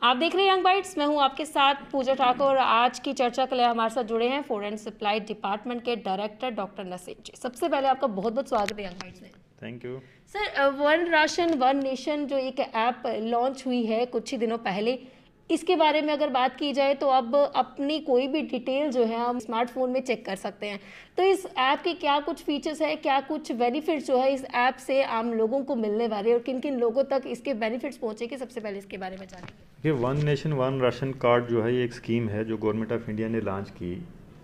आप देख रहे हैं यंग बाइट्स। मैं हूं आपके साथ पूजा ठाकुर और आज की चर्चा के लिए हमारे साथ जुड़े हैं फूड एंड सप्लाई डिपार्टमेंट के डायरेक्टर डॉक्टर नसीम जी। सबसे पहले आपका बहुत बहुत स्वागत है यंग बाइट्स में। Thank you sir, one ration one nation जो एक ऐप लॉन्च हुई है कुछ ही दिनों पहले, इसके बारे में अगर बात की जाए तो अब अपनी कोई भी डिटेल जो है हम स्मार्टफोन में चेक कर सकते हैं। तो इस ऐप के क्या कुछ फीचर्स है, क्या कुछ बेनिफिट्स जो है इस ऐप से आम लोगों को मिलने वाले और किन किन लोगों तक इसके बेनिफिट्स पहुंचेंगे, सबसे पहले इसके बारे में जानेंगे। ये one nation one ration card जो है ये एक स्कीम है जो गवर्नमेंट ऑफ इंडिया ने लॉन्च की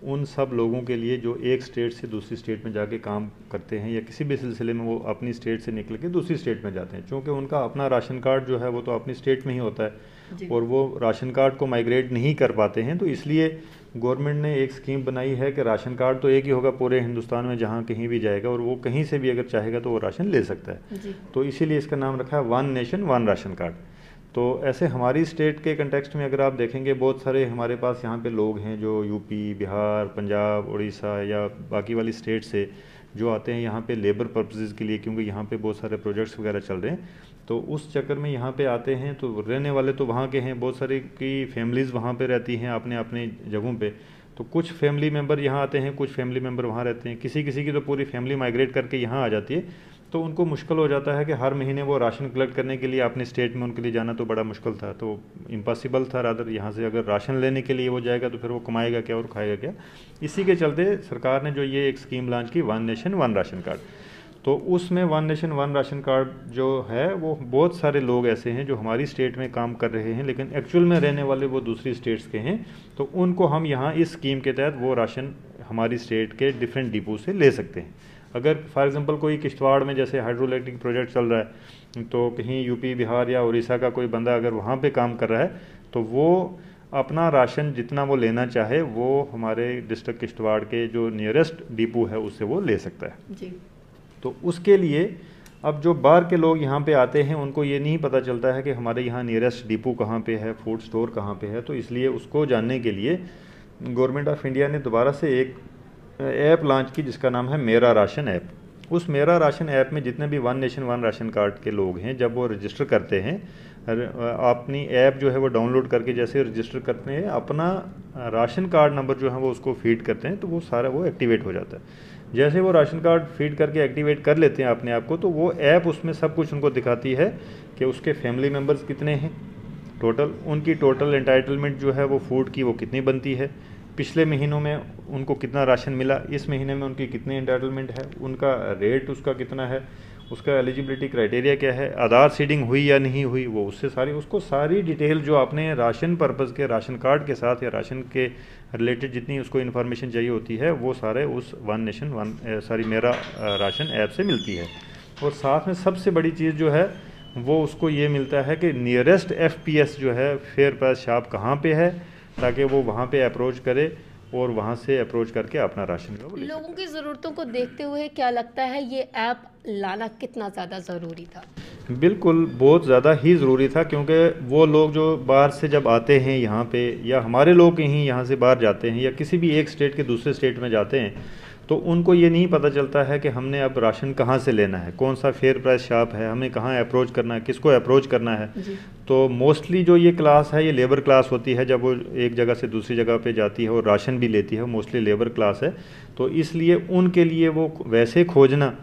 उन सब लोगों के लिए जो एक स्टेट से दूसरी स्टेट में जाके काम करते हैं या किसी भी सिलसिले में वो अपनी स्टेट से निकल के दूसरी स्टेट में जाते हैं। क्योंकि उनका अपना राशन कार्ड जो है वो तो अपनी स्टेट में ही होता है और वो राशन कार्ड को माइग्रेट नहीं कर पाते हैं, तो इसलिए गवर्नमेंट ने एक स्कीम बनाई है कि राशन कार्ड तो एक ही होगा पूरे हिंदुस्तान में, जहाँ कहीं भी जाएगा और वो कहीं से भी अगर चाहेगा तो वो राशन ले सकता है। तो इसीलिए इसका नाम रखा है one nation one ration card. तो ऐसे हमारी स्टेट के कंटेक्स्ट में अगर आप देखेंगे बहुत सारे हमारे पास यहाँ पे लोग हैं जो यूपी, बिहार, पंजाब, उड़ीसा या बाकी वाली स्टेट से जो आते हैं यहाँ पे लेबर पर्पसेस के लिए, क्योंकि यहाँ पे बहुत सारे प्रोजेक्ट्स वगैरह चल रहे हैं। तो उस चक्कर में यहाँ पे आते हैं, तो रहने वाले तो वहाँ के हैं, बहुत सारी की फैमिलीज़ वहाँ पे रहती हैं अपने अपने जगहों पे। तो कुछ फैमिली मेम्बर यहाँ आते हैं, कुछ फैमिली मेम्बर वहाँ रहते हैं, किसी किसी की तो पूरी फैमिली माइग्रेट करके यहाँ आ जाती है। तो उनको मुश्किल हो जाता है कि हर महीने वो राशन कलेक्ट करने के लिए अपने स्टेट में उनके लिए जाना तो बड़ा मुश्किल था, तो इम्पॉसिबल था। रादर यहाँ से अगर राशन लेने के लिए वो जाएगा तो फिर वो कमाएगा क्या और खाएगा क्या। इसी के चलते सरकार ने जो ये एक स्कीम लॉन्च की one nation one ration card, तो उसमें one nation one ration card जो है वो बहुत सारे लोग ऐसे हैं जो हमारी स्टेट में काम कर रहे हैं लेकिन एक्चुअल में रहने वाले वो दूसरी स्टेट्स के हैं। तो उनको हम यहाँ इस स्कीम के तहत वो राशन हमारी स्टेट के डिफरेंट डिपो से ले सकते हैं। अगर फॉर एग्जांपल कोई किश्तवाड़ में जैसे हाइड्रोइलेक्ट्रिक प्रोजेक्ट चल रहा है तो कहीं यूपी, बिहार या उड़ीसा का कोई बंदा अगर वहाँ पे काम कर रहा है तो वो अपना राशन जितना वो लेना चाहे वो हमारे डिस्ट्रिक्ट किश्तवाड़ के जो नियरेस्ट डिपो है उससे वो ले सकता है जी। तो उसके लिए अब जो बाहर के लोग यहाँ पे आते हैं उनको ये नहीं पता चलता है कि हमारे यहाँ नियरेस्ट डिपो कहाँ पे है, फूड स्टोर कहाँ पे है। तो इसलिए उसको जानने के लिए गवर्नमेंट ऑफ इंडिया ने दोबारा से एक ऐप लॉन्च की जिसका नाम है मेरा राशन ऐप। उस मेरा राशन ऐप में जितने भी one nation one ration card के लोग हैं जब वो रजिस्टर करते हैं, अपनी ऐप जो है वो डाउनलोड करके जैसे रजिस्टर करते हैं अपना राशन कार्ड नंबर जो है वो उसको फीड करते हैं तो वो सारा वो एक्टिवेट हो जाता है। जैसे वो राशन कार्ड फीड करके एक्टिवेट कर लेते हैं अपने आप को, तो वो ऐप उसमें सब कुछ उनको दिखाती है कि उसके फैमिली मेम्बर्स कितने हैं टोटल, उनकी टोटल एंटाइटलमेंट जो है वो फूड की वो कितनी बनती है, पिछले महीनों में उनको कितना राशन मिला, इस महीने में उनकी कितनी एंटाइटलमेंट है, उनका रेट उसका कितना है, उसका एलिजिबिलिटी क्राइटेरिया क्या है, आधार सीडिंग हुई या नहीं हुई, वो उससे सारी उसको सारी डिटेल जो आपने राशन पर्पज़ के राशन कार्ड के साथ या राशन के रिलेटेड जितनी उसको इन्फॉर्मेशन चाहिए होती है वो सारे उस वन नेशन वन मेरा राशन ऐप से मिलती है। और साथ में सबसे बड़ी चीज़ जो है वो उसको ये मिलता है कि नियरेस्ट FPS जो है फेयर प्राइस शॉप कहाँ पे है, ताकि वो वहाँ पे अप्रोच करे और वहाँ से अप्रोच करके अपना राशन लोगों की ज़रूरतों को देखते हुए क्या लगता है ये ऐप लाना कितना ज़्यादा ज़रूरी था? बिल्कुल बहुत ज़्यादा ही ज़रूरी था, क्योंकि वो लोग जो बाहर से जब आते हैं यहाँ पे या हमारे लोग कहीं यहाँ से बाहर जाते हैं या किसी भी एक स्टेट के दूसरे स्टेट में जाते हैं तो उनको ये नहीं पता चलता है कि हमने अब राशन कहाँ से लेना है, कौन सा फेयर प्राइस शॉप है, हमें कहाँ अप्रोच करना है, किसको अप्रोच करना है। तो मोस्टली जो ये क्लास है ये लेबर क्लास होती है, जब वो एक जगह से दूसरी जगह पे जाती है और राशन भी लेती है, मोस्टली लेबर क्लास है। तो इसलिए उनके लिए वो वैसे खोजना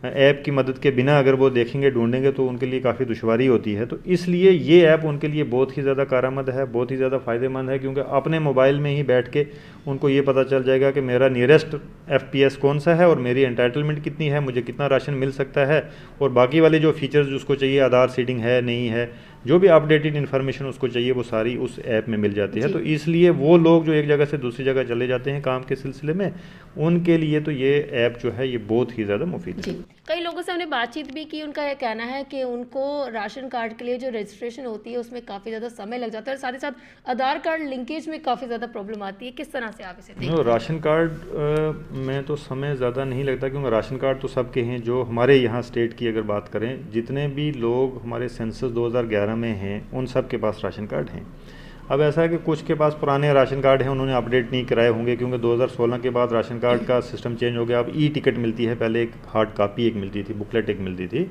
ऐप की मदद के बिना अगर वो देखेंगे ढूंढेंगे तो उनके लिए काफ़ी दुश्वारी होती है। तो इसलिए ये ऐप उनके लिए बहुत ही ज़्यादा कारआमद है, बहुत ही ज़्यादा फ़ायदेमंद है, क्योंकि अपने मोबाइल में ही बैठ के उनको ये पता चल जाएगा कि मेरा नियरेस्ट FPS कौन सा है और मेरी एंटाइटलमेंट कितनी है, मुझे कितना राशन मिल सकता है, और बाकी वाले जो फीचर्स उसको चाहिए, आधार सीडिंग है नहीं है, जो भी अपडेटेड इन्फॉर्मेशन उसको चाहिए वो सारी उस ऐप में मिल जाती है। तो इसलिए वो लोग जो एक जगह से दूसरी जगह चले जाते हैं काम के सिलसिले में, उनके लिए तो ये ऐप जो है ये बहुत ही ज़्यादा मुफीद है। कई लोगों से हमने बातचीत भी की, उनका यह कहना है कि उनको राशन कार्ड के लिए जो रजिस्ट्रेशन होती है उसमें काफ़ी ज़्यादा समय लग जाता है और साथ ही साथ आधार कार्ड लिंकेज में काफ़ी ज़्यादा प्रॉब्लम आती है। किस तरह से आप इसे देखते हैं? राशन कार्ड में तो समय ज़्यादा नहीं लगता, क्योंकि राशन कार्ड तो सबके हैं। जो हमारे यहाँ स्टेट की अगर बात करें, जितने भी लोग हमारे सेंसस 2011 में हैं उन सब के पास राशन कार्ड हैं। अब ऐसा है कि कुछ के पास पुराने राशन कार्ड हैं, उन्होंने अपडेट नहीं कराए होंगे, क्योंकि 2016 के बाद राशन कार्ड का सिस्टम चेंज हो गया। अब टिकट मिलती है, पहले एक हार्ड कापी एक मिलती थी, बुकलेट एक मिलती थी,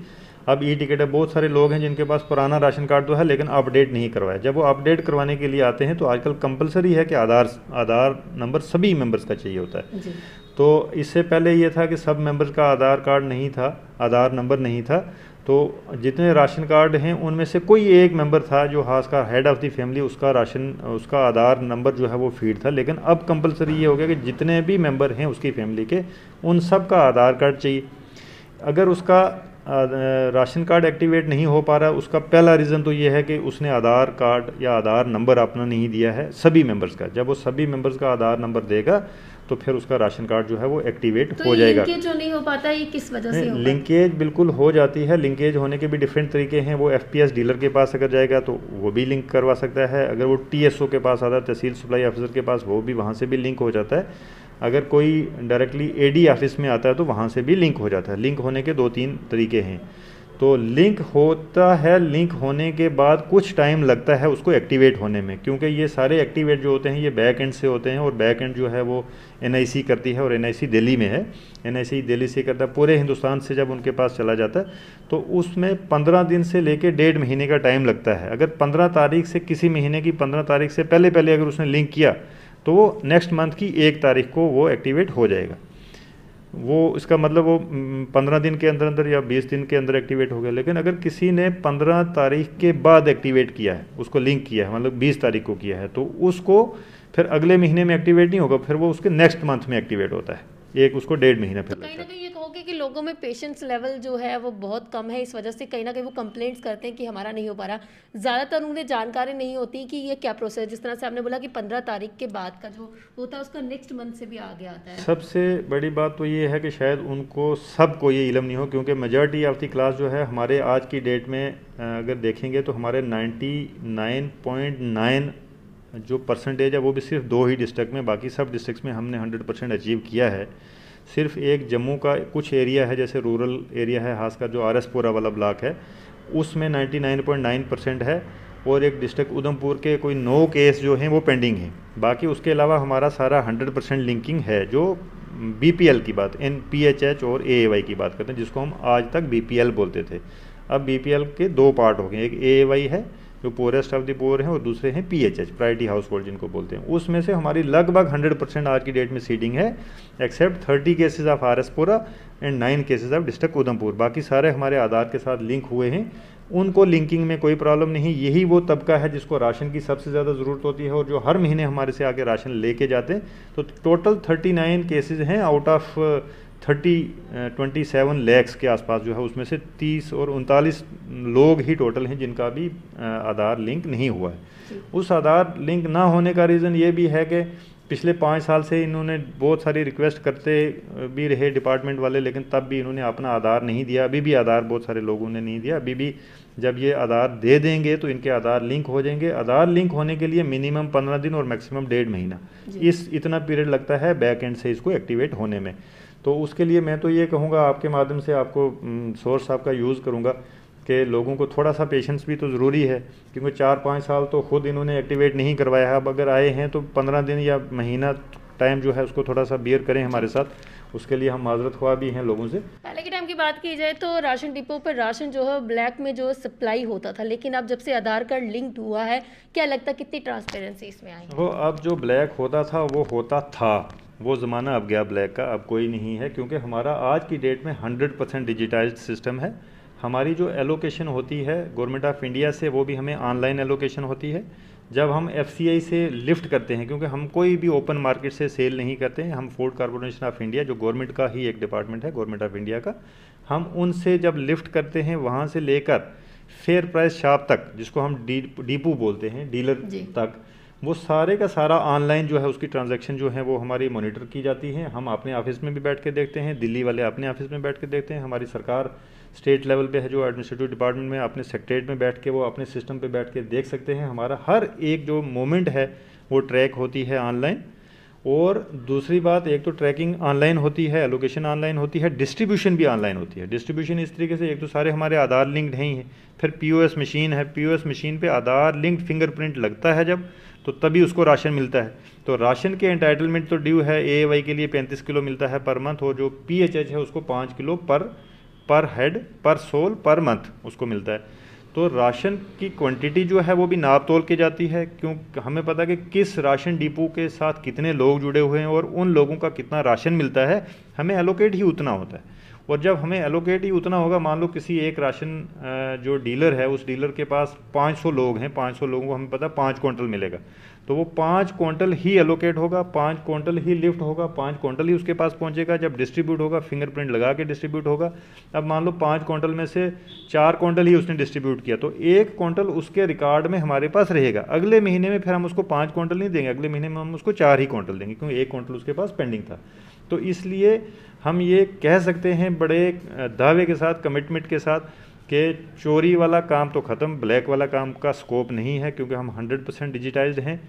अब ई टिकट है, बहुत सारे लोग हैं जिनके पास पुराना राशन कार्ड तो है लेकिन अपडेट नहीं करवाया। जब वो अपडेट करवाने के लिए आते हैं तो आजकल कंपलसरी है कि आधार नंबर सभी मेंबर्स का चाहिए होता है। तो इससे पहले ये था कि सब मेंबर्स का आधार कार्ड नहीं था, आधार नंबर नहीं था, तो जितने राशन कार्ड हैं उनमें से कोई एक मेंबर था जो खासकर हेड ऑफ़ द फैमिली, उसका आधार नंबर जो है वो फीड था। लेकिन अब कंपलसरी ये हो गया कि जितने भी मेंबर हैं उसकी फैमिली के, उन सब का आधार कार्ड चाहिए। अगर उसका राशन कार्ड एक्टिवेट नहीं हो पा रहा, उसका पहला रीज़न तो ये है कि उसने आधार कार्ड या आधार नंबर अपना नहीं दिया है सभी मेंबर्स का। जब वो सभी मेंबर्स का आधार नंबर देगा तो फिर उसका राशन कार्ड जो है वो एक्टिवेट तो हो जाएगा। लिंकेज जो नहीं हो पाता ये किस वजह से होगा? लिंकेज बिल्कुल हो जाती है। लिंकेज होने के भी डिफरेंट तरीके हैं। वो एफपीएस डीलर के पास अगर जाएगा तो वो भी लिंक करवा सकता है। अगर वो टीएसओ के पास आता है, तहसील सप्लाई ऑफिसर के पास, वो भी वहाँ से भी लिंक हो जाता है। अगर कोई डायरेक्टली एडी ऑफिस में आता है तो वहाँ से भी लिंक हो जाता है। लिंक होने के 2-3 तरीके हैं। तो लिंक होता है, लिंक होने के बाद कुछ टाइम लगता है उसको एक्टिवेट होने में, क्योंकि ये सारे एक्टिवेट जो होते हैं ये बैक एंड से होते हैं, और बैक एंड जो है वो एनआईसी करती है, और एनआईसी दिल्ली में है। एनआईसी दिल्ली से करता है, पूरे हिंदुस्तान से जब उनके पास चला जाता है तो उसमें 15 दिन से लेकर 1.5 महीने का टाइम लगता है। अगर 15 तारीख से, किसी महीने की 15 तारीख से पहले अगर उसने लिंक किया तो वो नेक्स्ट मंथ की 1 तारीख को वो एक्टिवेट हो जाएगा। वो इसका मतलब वो 15 दिन के अंदर अंदर या 20 दिन के अंदर एक्टिवेट हो गया। लेकिन अगर किसी ने 15 तारीख के बाद एक्टिवेट किया है, उसको लिंक किया है, मतलब 20 तारीख को किया है, तो उसको फिर अगले महीने में एक्टिवेट नहीं होगा, फिर वो उसके नेक्स्ट मंथ में एक्टिवेट होता है। एक उसको 1.5 महीना फिर तो कहीं ना कहीं ये कहोगे कि लोगों में पेशेंस लेवल जो है वो बहुत कम है, इस वजह से कहीं ना कहीं वो कंप्लेंट्स करते हैं कि हमारा नहीं हो पा रहा। ज़्यादातर उन्हें जानकारी नहीं होती कि ये क्या प्रोसेस, जिस तरह से आपने बोला कि 15 तारीख के बाद का जो होता है उसका नेक्स्ट मंथ से भी आगे आता है। सबसे बड़ी बात तो ये है कि शायद उनको सबको ये इल्म नहीं हो, क्योंकि मेजॉरिटी ऑफ द क्लास जो है हमारे आज की डेट में अगर देखेंगे तो हमारे 99.9 जो परसेंटेज है वो भी सिर्फ 2 ही डिस्ट्रिक्ट में, बाकी सब डिस्ट्रिक्ट्स में हमने 100% अचीव किया है। सिर्फ एक जम्मू का कुछ एरिया है, जैसे रूरल एरिया है, खासकर जो आरएसपुरा वाला ब्लॉक है, उसमें 99.9% है, और एक डिस्ट्रिक्ट उधमपुर के कोई 9 केस जो हैं वो पेंडिंग हैं। बाकी उसके अलावा हमारा सारा 100% लिंकिंग है। जो बीपीएल की बात, एनपीएचएच और एएवाई की बात करते हैं, जिसको हम आज तक बीपीएल बोलते थे, अब बीपीएल के 2 पार्ट हो गए। एक एएवाई है जो पोरेस्ट ऑफ द पोर हैं, और दूसरे हैं पीएचएच, प्रायोरिटी हाउस होल्ड जिनको बोलते हैं। उसमें से हमारी लगभग 100% आज की डेट में सीडिंग है, except 30 cases of RS Pura and 9 cases of district Udhampur. बाकी सारे हमारे आधार के साथ लिंक हुए हैं, उनको लिंकिंग में कोई प्रॉब्लम नहीं। यही वो तबका है जिसको राशन की सबसे ज़्यादा ज़रूरत होती है, और जो हर महीने हमारे से आके राशन लेके जाते हैं। तो टोटल 39 केसेस हैं आउट ऑफ 27 लैक्स के आसपास जो है, उसमें से 30 और 39 लोग ही टोटल हैं जिनका भी आधार लिंक नहीं हुआ है। उस आधार लिंक ना होने का रीज़न ये भी है कि पिछले 5 साल से इन्होंने बहुत सारी रिक्वेस्ट करते भी रहे डिपार्टमेंट वाले, लेकिन तब भी इन्होंने अपना आधार नहीं दिया। अभी भी आधार बहुत सारे लोगों ने नहीं दिया। अभी भी जब ये आधार दे देंगे तो इनके आधार लिंक हो जाएंगे। आधार लिंक होने के लिए मिनिमम 15 दिन और मैक्सिमम 1.5 महीना, इतना पीरियड लगता है बैक एंड से इसको एक्टिवेट होने में। तो उसके लिए मैं तो ये कहूँगा, आपके माध्यम से आपको सोर्स आपका यूज़ करूँगा कि लोगों को थोड़ा सा पेशेंस भी तो ज़रूरी है, क्योंकि 4-5 साल तो खुद इन्होंने एक्टिवेट नहीं करवाया है। अब अगर आए हैं तो 15 दिन या महीना टाइम जो है उसको थोड़ा सा बियर करें हमारे साथ, उसके लिए हम माजरत ख्वाह भी हैं लोगों से। पहले के टाइम की बात की जाए तो राशन डिपो पर राशन जो है ब्लैक में जो सप्लाई होता था, लेकिन अब जब से आधार कार्ड लिंक्ड हुआ है, क्या लगता है कितनी ट्रांसपेरेंसी इसमें आई? वो अब जो ब्लैक होता था वो होता था, वो ज़माना अब गया ब्लैक का, अब कोई नहीं है। क्योंकि हमारा आज की डेट में 100% डिजिटाइज्ड सिस्टम है। हमारी जो एलोकेशन होती है गवर्नमेंट ऑफ इंडिया से, वो भी हमें ऑनलाइन एलोकेशन होती है। जब हम एफसीआई से लिफ्ट करते हैं, क्योंकि हम कोई भी ओपन मार्केट से सेल नहीं करते हैं, हम फूड कॉरपोरेशन ऑफ इंडिया जो गवर्नमेंट का ही एक डिपार्टमेंट है गवर्नमेंट ऑफ इंडिया का, हम उनसे जब लिफ्ट करते हैं, वहाँ से लेकर फेयर प्राइस शॉप तक, जिसको हम डीपू बोलते हैं, डीलर तक, वो सारे का सारा ऑनलाइन जो है उसकी ट्रांजैक्शन जो है वो हमारी मॉनिटर की जाती है। हम अपने ऑफिस में भी बैठ के देखते हैं, दिल्ली वाले अपने ऑफिस में बैठ के देखते हैं, हमारी सरकार स्टेट लेवल पे है जो एडमिनिस्ट्रेटिव डिपार्टमेंट में, अपने सेक्रेटरीट में बैठ के वो अपने सिस्टम पे बैठ के देख सकते हैं। हमारा हर एक जो मोमेंट है वो ट्रैक होती है ऑनलाइन। और दूसरी बात, एक तो ट्रैकिंग ऑनलाइन होती है, एलोकेशन ऑनलाइन होती है, डिस्ट्रीब्यूशन भी ऑनलाइन होती है। डिस्ट्रीब्यूशन इस तरीके से, एक तो सारे हमारे आधार लिंक्ड नहीं है, फिर पीओएस मशीन है, पीओएस मशीन पे आधार लिंक्ड फिंगरप्रिंट लगता है जब, तो तभी उसको राशन मिलता है। तो राशन के एंटाइटलमेंट तो ड्यू है, एएवाई के लिए 35 किलो मिलता है पर मंथ, और जो पीएचएच है उसको 5 किलो पर पर हेड, पर सोल, पर मंथ उसको मिलता है। तो राशन की क्वांटिटी जो है वो भी नाप तोल के जाती है, क्यों हमें पता है कि किस राशन डिपो के साथ कितने लोग जुड़े हुए हैं और उन लोगों का कितना राशन मिलता है, हमें एलोकेट ही उतना होता है। और जब हमें एलोकेट ही उतना होगा, मान लो किसी एक राशन जो डीलर है उस डीलर के पास 500 लोग हैं, 500 लोगों को हमें पता है 5 क्विंटल मिलेगा, तो वो 5 क्विंटल ही एलोकेट होगा, 5 क्विंटल ही लिफ्ट होगा, 5 क्विंटल ही उसके पास पहुंचेगा। जब डिस्ट्रीब्यूट होगा फिंगरप्रिंट लगा के डिस्ट्रीब्यूट होगा। अब मान लो 5 क्विंटल में से 4 क्विंटल ही उसने डिस्ट्रीब्यूट किया, तो 1 क्विंटल उसके रिकॉर्ड में हमारे पास रहेगा। अगले महीने में फिर हम उसको 5 क्विंटल नहीं देंगे, अगले महीने में हम उसको 4 ही क्विंटल देंगे, क्योंकि 1 क्विंटल उसके पास पेंडिंग था। तो इसलिए हम ये कह सकते हैं बड़े दावे के साथ, कमिटमेंट के साथ, कि चोरी वाला काम तो ख़त्म, ब्लैक वाला काम का स्कोप नहीं है, क्योंकि हम 100% डिजिटाइज्ड हैं।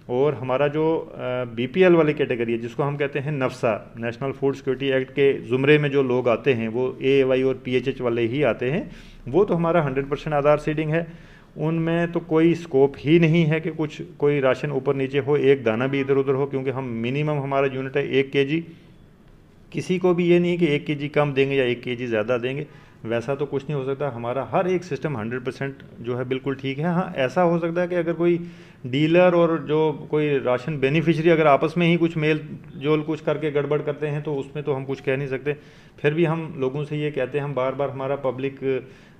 और हमारा जो बीपीएल वाली कैटेगरी है, जिसको हम कहते हैं नफ्सा, नेशनल फूड सिक्योरिटी एक्ट के ज़ुमरे में जो लोग आते हैं वो AAY और PHH वाले ही आते हैं, वो तो हमारा 100% आधार सीडिंग है। उनमें तो कोई स्कोप ही नहीं है कि कोई राशन ऊपर नीचे हो, एक दाना भी इधर उधर हो, क्योंकि हम मिनिमम हमारा यूनिट है 1 kg। किसी को भी ये नहीं कि 1 kg कम देंगे या 1 kg ज़्यादा देंगे, वैसा तो कुछ नहीं हो सकता। हमारा हर एक सिस्टम 100% जो है बिल्कुल ठीक है। हाँ, ऐसा हो सकता है कि अगर कोई डीलर और जो कोई राशन बेनिफिशियरी अगर आपस में ही कुछ मेल जोल कुछ करके गड़बड़ करते हैं, तो उसमें तो हम कुछ कह नहीं सकते। फिर भी हम लोगों से ये कहते हैं, हम बार बार हमारा पब्लिक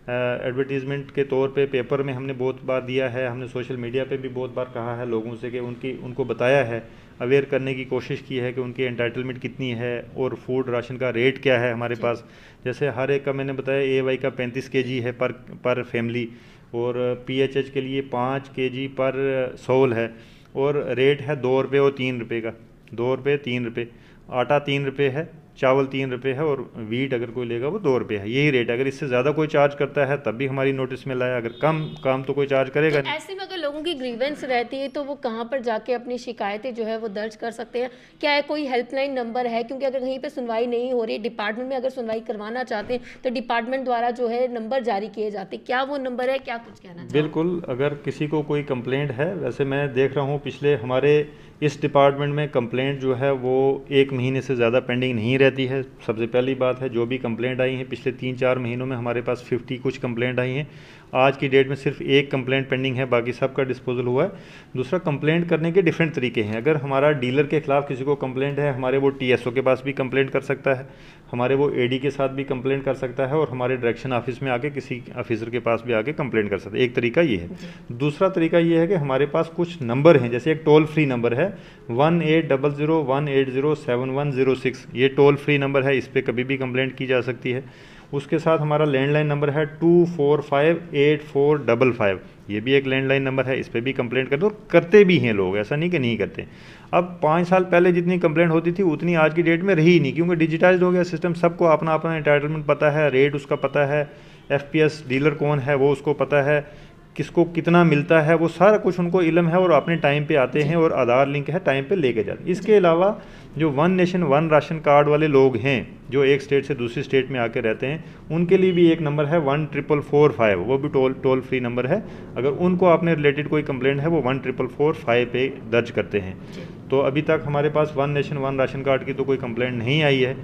एडवर्टीज़मेंट के तौर पे पेपर में हमने बहुत बार दिया है, हमने सोशल मीडिया पे भी बहुत बार कहा है लोगों से कि उनको बताया है, अवेयर करने की कोशिश की है कि उनकी एंटाइटलमेंट कितनी है और फूड राशन का रेट क्या है हमारे पास। जैसे हर एक का मैंने बताया, AAY का 35 kg है पर फैमिली, और PHH के लिए 5 kg पर सोल है, और रेट है 2 रुपये और 3 रुपये का, 2 रुपये 3 रुपये। आटा 3 रुपये है, चावल 3 रुपये है, और वीट अगर कोई लेगा वो 2 रुपये है, यही रेट है। अगर इससे ज़्यादा कोई चार्ज करता है तब भी हमारी नोटिस में लाया, अगर कम काम तो कोई चार्ज करेगा नहीं। ऐसे में अगर लोगों की ग्रीवेंस रहती है तो वो कहाँ पर जाके अपनी शिकायतें जो है वो दर्ज कर सकते हैं? क्या है कोई हेल्पलाइन नंबर है? क्योंकि अगर कहीं पे सुनवाई नहीं हो रही, डिपार्टमेंट में अगर सुनवाई करवाना चाहते हैं तो डिपार्टमेंट द्वारा जो है नंबर जारी किए जाते हैं, क्या वो नंबर है? क्या कुछ कहना चाहिए? बिल्कुल, अगर किसी को कोई कंप्लेंट है, वैसे मैं देख रहा हूँ पिछले हमारे इस डिपार्टमेंट में कंप्लेंट जो है वो 1 महीने से ज़्यादा पेंडिंग नहीं रहती है। सबसे पहली बात है, जो भी कंप्लेंट आई हैं पिछले 3-4 महीनों में हमारे पास 50 कुछ कंप्लेंट आई हैं। आज की डेट में सिर्फ 1 कंप्लेंट पेंडिंग है, बाकी सबका डिस्पोजल हुआ है। दूसरा, कंप्लेंट करने के डिफरेंट तरीके हैं। अगर हमारा डीलर के खिलाफ किसी को कंप्लेंट है, हमारे वो TSO के पास भी कंप्लेंट कर सकता है, हमारे वो AD के साथ भी कंप्लेंट कर सकता है, और हमारे डायरेक्शन ऑफिस में आके किसी ऑफिसर के पास भी आके कंप्लेंट कर सकता है। एक तरीका ये है। दूसरा तरीका ये है कि हमारे पास कुछ नंबर हैं, जैसे एक टोल फ्री नंबर है 1800-180-7106, ये टोल फ्री नंबर है, इस पर कभी भी कंप्लेंट की जा सकती है। उसके साथ हमारा लैंडलाइन नंबर है 2458455, ये भी एक लैंडलाइन नंबर है, इस पर भी कंप्लेंट करते, और करते भी हैं लोग, ऐसा नहीं कि नहीं करते। अब 5 साल पहले जितनी कंप्लेंट होती थी उतनी आज की डेट में रही नहीं, क्योंकि डिजिटाइज्ड हो गया सिस्टम, सबको अपना अपना एंटाइटलमेंट पता है, रेट उसका पता है, FPS डीलर कौन है वो उसको पता है, किसको कितना मिलता है वो सारा कुछ उनको इल्म है, और अपने टाइम पे आते हैं, और आधार लिंक है, टाइम पे लेके जाते हैं। इसके अलावा जो 1 नेशन 1 राशन कार्ड वाले लोग हैं, जो एक स्टेट से दूसरी स्टेट में आके रहते हैं, उनके लिए भी एक नंबर है 14445, वो भी टोल फ्री नंबर है। अगर उनको आपने रिलेटेड कोई कंप्लेंट है वो 14445 पे दर्ज करते हैं। तो अभी तक हमारे पास 1 नेशन 1 राशन कार्ड की तो कोई कंप्लेंट नहीं आई है।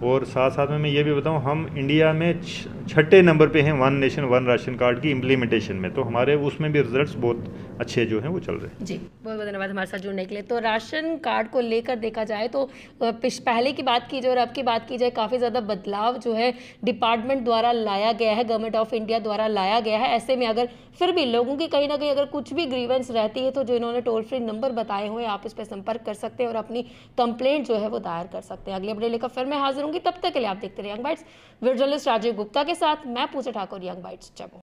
और साथ साथ में मैं ये भी बताऊं, हम इंडिया में 6ठे नंबर पे हैं 1 नेशन 1 राशन कार्ड की इम्प्लीमेंटेशन में, तो हमारे उसमें भी रिजल्ट्स बहुत अच्छे जो हैं वो चल रहे हैं। जी, बहुत बहुत धन्यवाद हमारे साथ जुड़ने के लिए। तो राशन कार्ड को लेकर देखा जाए तो पहले की बात की जाए और अब की बात की जाए, काफ़ी ज़्यादा बदलाव जो है डिपार्टमेंट द्वारा लाया गया है, गवर्नमेंट ऑफ इंडिया द्वारा लाया गया है। ऐसे में अगर फिर भी लोगों की कहीं ना कहीं अगर कुछ भी ग्रीवेंस रहती है तो जो इन्होंने टोल फ्री नंबर बताए हुए आप इस पर संपर्क कर सकते हैं और अपनी कंप्लेंट जो है वो दायर कर सकते हैं। अगले अपडेट लेकर फिर मैं हाजिर होंगी, तब तक के लिए आप देखते रहिए Young Bytes. Video journalist Rajiv Gupta के साथ मैं पूजा ठाकुर, यंग बाइट्स।